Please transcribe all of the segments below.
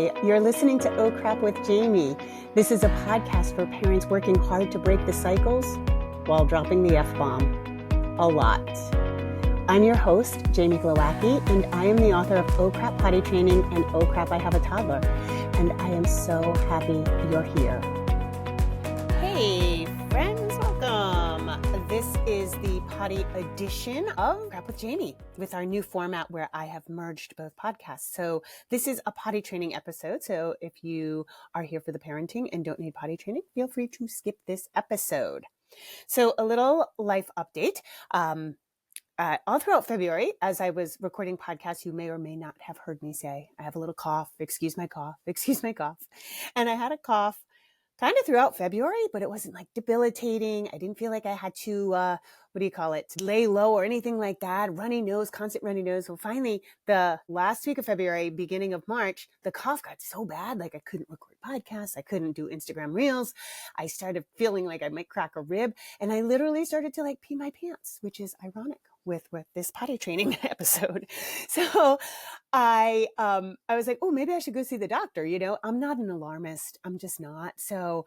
Hi, you're listening to Oh Crap with Jamie. This is a podcast for parents working hard to break the cycles while dropping the F-bomb a lot. I'm your host, Jamie Glowacki, and I am the author of Oh Crap Potty Training and Oh Crap I Have a Toddler. And I am so happy you're here. Hey friends, welcome. This is the potty edition of Crap with Jamie with our new format where I have merged both podcasts. So this is a potty training episode. So if you are here for the parenting and don't need potty training, feel free to skip this episode. So a little life update. All throughout February, as I was recording podcasts, you may or may not have heard me say, I have a little cough, excuse my cough, excuse my cough. And I had a cough kind of throughout February, but it wasn't like debilitating. I didn't feel like I had to, lay low or anything like that. Runny nose, constant runny nose. So finally, the last week of February, beginning of March, the cough got so bad, like I couldn't record podcasts. I couldn't do Instagram reels. I started feeling like I might crack a rib. And I literally started to like pee my pants, which is ironic with this potty training episode. So I was like, oh, maybe I should go see the doctor. You know, I'm not an alarmist. I'm just not. So,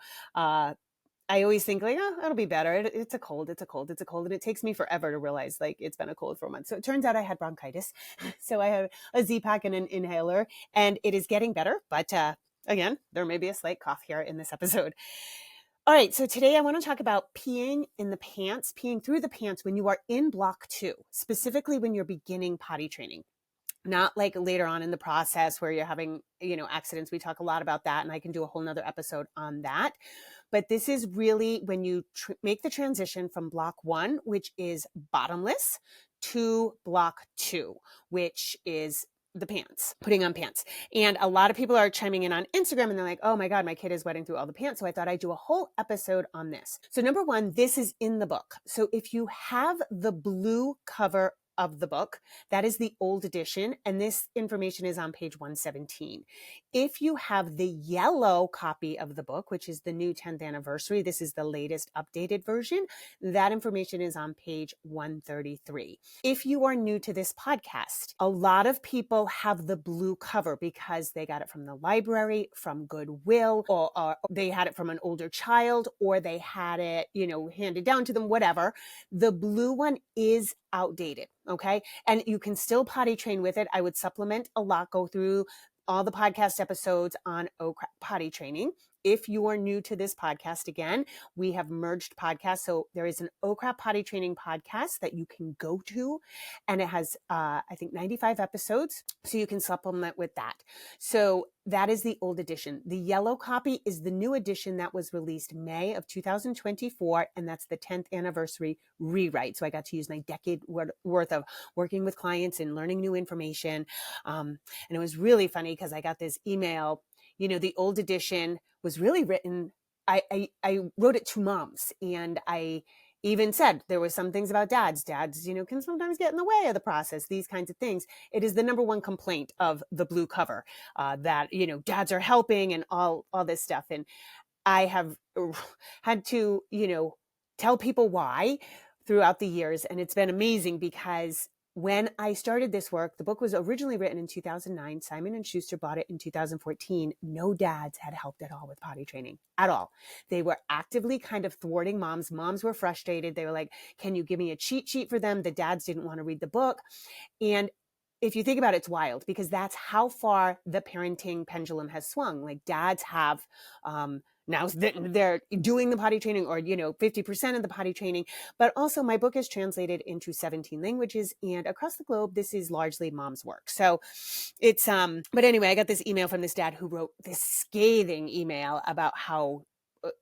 I always think like, oh, it'll be better. It's a cold. It's a cold. It's a cold. And it takes me forever to realize like it's been a cold for a month. So it turns out I had bronchitis. So I have a Z-Pack and an inhaler and it is getting better. But, again, there may be a slight cough here in this episode. All right, so today I want to talk about peeing in the pants, peeing through the pants when you are in block 2, specifically when you're beginning potty training. Not like later on in the process where you're having, accidents. We talk a lot about that and I can do a whole nother episode on that. But this is really when you make the transition from block 1, which is bottomless, to block 2, which is the pants, putting on pants. And a lot of people are chiming in on Instagram and they're like, oh my God, my kid is wetting through all the pants. So I thought I'd do a whole episode on this. So number 1, this is in the book. So if you have the blue cover of the book, that is the old edition. And this information is on page 117. If you have the yellow copy of the book, which is the new 10th anniversary, this is the latest updated version, that information is on page 133. If you are new to this podcast, a lot of people have the blue cover because they got it from the library, from Goodwill, or they had it from an older child, or they had it, handed down to them, whatever. The blue one is outdated. Okay. And you can still potty train with it. I would supplement a lot, go through all the podcast episodes on potty training. If you are new to this podcast, again, we have merged podcasts. So there is an Oh Crap Potty Training podcast that you can go to, and it has, I think, 95 episodes. So you can supplement with that. So that is the old edition. The yellow copy is the new edition that was released May of 2024, and that's the 10th anniversary rewrite. So I got to use my decade worth of working with clients and learning new information. And it was really funny because I got this email. The old edition was really written, I wrote it to moms, and I even said there were some things about dads. Dads, can sometimes get in the way of the process, these kinds of things. It is the number one complaint of the blue cover, that, dads are helping and all this stuff. And I have had to, tell people why throughout the years. And it's been amazing because when I started this work, the book was originally written in 2009. Simon & Schuster bought it in 2014. No dads had helped at all with potty training at all. They were actively kind of thwarting moms. Moms were frustrated. They were like, can you give me a cheat sheet for them? The dads didn't want to read the book. And if you think about it, it's wild because that's how far the parenting pendulum has swung. Like dads have, now they're doing the potty training or, 50% of the potty training, but also my book is translated into 17 languages and across the globe, this is largely mom's work. So it's, but anyway, I got this email from this dad who wrote this scathing email about how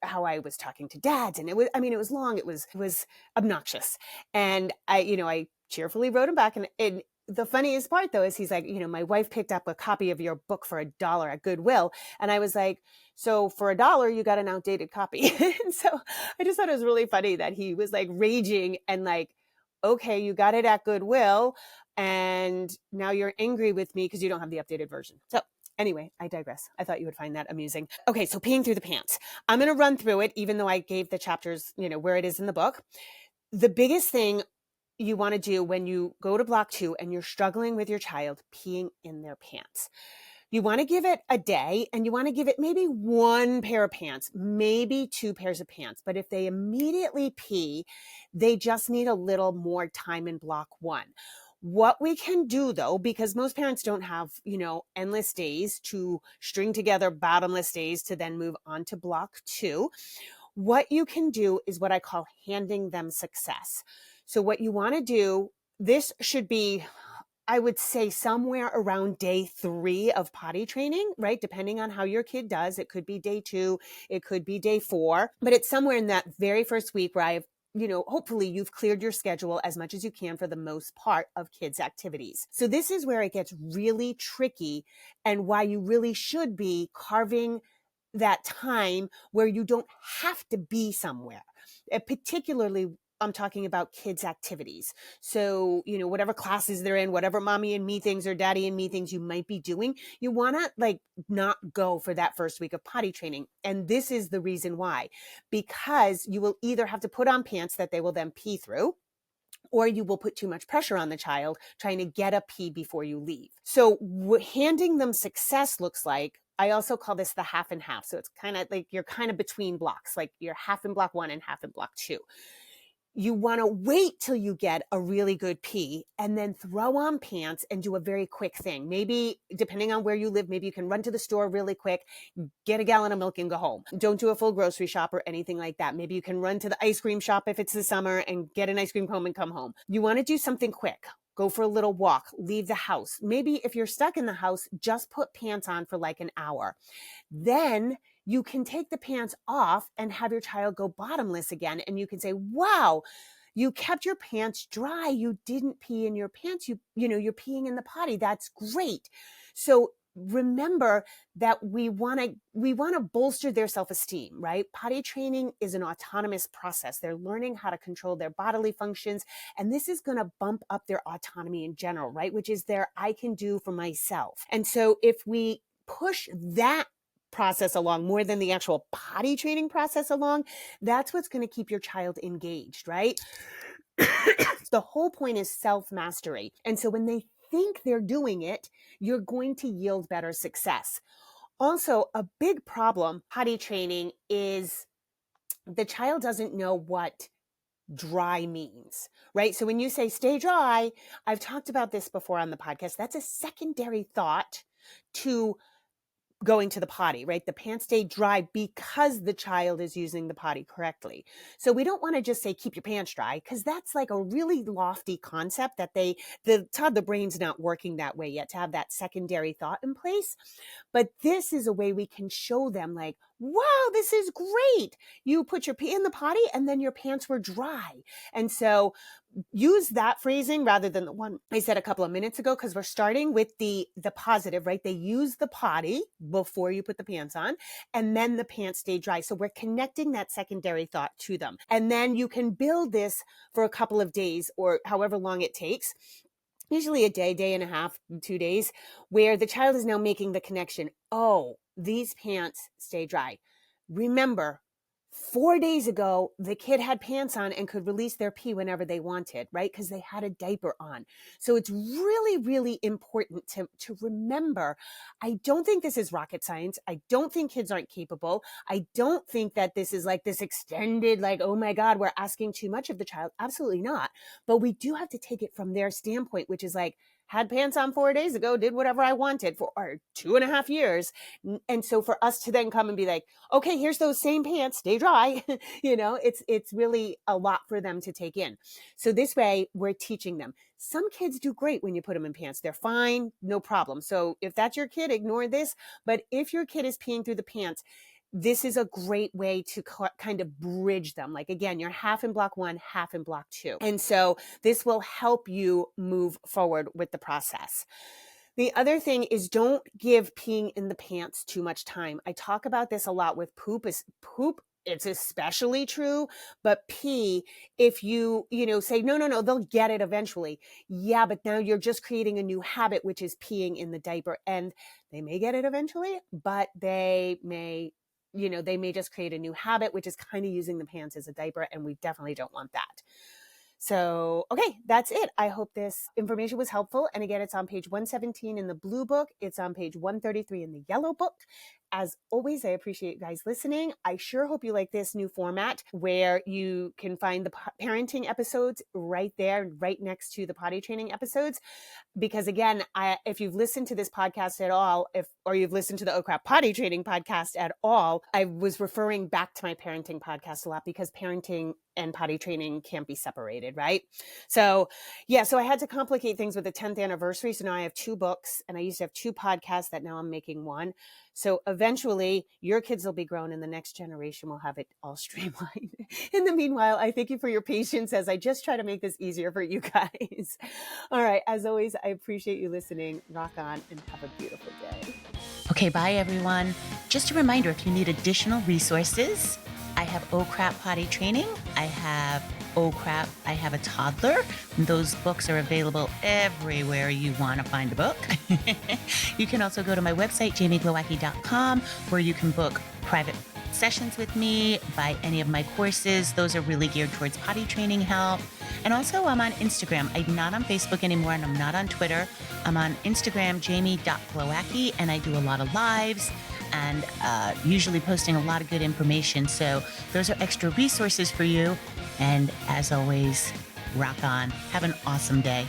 I was talking to dads. And it was long, it was obnoxious. And I cheerfully wrote him back and the funniest part though is he's like, my wife picked up a copy of your book for $1 at Goodwill. And I was like, so for $1, you got an outdated copy. And so I just thought it was really funny that he was like raging and like, okay, you got it at Goodwill and now you're angry with me because you don't have the updated version. So anyway, I digress. I thought you would find that amusing. Okay, so peeing through the pants. I'm going to run through it, even though I gave the chapters, where it is in the book. The biggest thing you want to do when you go to block 2 and you're struggling with your child peeing in their pants. You want to give it a day, and you want to give it maybe one pair of pants, maybe two pairs of pants. But if they immediately pee, they just need a little more time in block one. What we can do though, because most parents don't have, endless days to string together bottomless days to then move on to block two, what you can do is what I call handing them success. So what you want to do, this should be, I would say, somewhere around day 3 of potty training, right? Depending on how your kid does. It could be day 2, it could be day 4, but it's somewhere in that very first week where I've hopefully you've cleared your schedule as much as you can for the most part of kids' activities. So this is where it gets really tricky, and why you really should be carving that time where you don't have to be somewhere. Particularly, I'm talking about kids' activities. So, whatever classes they're in, whatever mommy and me things or daddy and me things you might be doing, you want to not go for that first week of potty training. And this is the reason why, because you will either have to put on pants that they will then pee through, or you will put too much pressure on the child trying to get a pee before you leave. So handing them success looks like, I also call this the half and half. So it's kind of like you're kind of between blocks, like you're half in block 1 and half in block 2. You want to wait till you get a really good pee and then throw on pants and do a very quick thing. Maybe depending on where you live, maybe you can run to the store really quick, get a gallon of milk and go home. Don't do a full grocery shop or anything like that. Maybe you can run to the ice cream shop if it's the summer and get an ice cream cone and come home. You want to do something quick. Go for a little walk, leave the house. Maybe if you're stuck in the house, just put pants on for like an hour. Then you can take the pants off and have your child go bottomless again. And you can say, wow, you kept your pants dry. You didn't pee in your pants. You're peeing in the potty. That's great. So remember that we want to bolster their self-esteem, right? Potty training is an autonomous process. They're learning how to control their bodily functions. And this is going to bump up their autonomy in general, right? Which is their I can do for myself. And so if we push that process along more than the actual potty training process along, that's what's going to keep your child engaged, right? The whole point is self-mastery. And so when they think they're doing it, you're going to yield better success. Also, a big problem potty training is the child doesn't know what dry means, right? So when you say stay dry, I've talked about this before on the podcast. That's a secondary thought to going to the potty, right? The pants stay dry because the child is using the potty correctly. So we don't want to just say, keep your pants dry, because that's like a really lofty concept that the brain's not working that way yet to have that secondary thought in place. But this is a way we can show them like, wow, this is great. You put your pee in the potty and then your pants were dry. And so use that phrasing rather than the one I said a couple of minutes ago, because we're starting with the positive, right? They use the potty before you put the pants on, and then the pants stay dry. So we're connecting that secondary thought to them. And then you can build this for a couple of days or however long it takes. Usually a day and a half, 2 days, where the child is now making the connection. Oh, these pants stay dry. Remember, 4 days ago, the kid had pants on and could release their pee whenever they wanted, right? Because they had a diaper on. So it's really, really important to remember. I don't think this is rocket science. I don't think kids aren't capable. I don't think that this is like this extended, like, oh my God, we're asking too much of the child. Absolutely not. But we do have to take it from their standpoint, which is like, had pants on 4 days ago, did whatever I wanted for 2.5 years. And so for us to then come and be like, okay, here's those same pants, stay dry. It's really a lot for them to take in. So this way we're teaching them. Some kids do great when you put them in pants. They're fine, no problem. So if that's your kid, ignore this. But if your kid is peeing through the pants, this is a great way to kind of bridge them. Like, again, you're half in block 1, half in block 2. And so this will help you move forward with the process. The other thing is, don't give peeing in the pants too much time. I talk about this a lot with poop. It's especially true, but pee, if you say, no, they'll get it eventually. Yeah, but now you're just creating a new habit, which is peeing in the diaper. And they may get it eventually, but they may just create a new habit, which is kind of using the pants as a diaper. And we definitely don't want that. So, okay, that's it. I hope this information was helpful. And again, it's on page 117 in the blue book. It's on page 133 in the yellow book. As always, I appreciate you guys listening. I sure hope you like this new format where you can find the parenting episodes right there, right next to the potty training episodes. Because again, if you've listened to this podcast at all, or you've listened to the Oh Crap Potty Training podcast at all, I was referring back to my parenting podcast a lot because parenting and potty training can't be separated, right? So I had to complicate things with the 10th anniversary. So now I have 2 books, and I used to have 2 podcasts that now I'm making 1. So eventually your kids will be grown and the next generation will have it all streamlined. In the meanwhile, I thank you for your patience as I just try to make this easier for you guys. All right. As always, I appreciate you listening. Rock on and have a beautiful day. Okay, bye everyone. Just a reminder, if you need additional resources, I have Oh Crap Potty Training. I have Oh Crap, I Have a Toddler. Those books are available everywhere you want to find a book. You can also go to my website, jamieglowacki.com, where you can book private sessions with me, buy any of my courses. Those are really geared towards potty training help. And also I'm on Instagram. I'm not on Facebook anymore, and I'm not on Twitter. I'm on Instagram, jamie.glowacki, and I do a lot of lives and usually posting a lot of good information. So those are extra resources for you. And as always, rock on. Have an awesome day.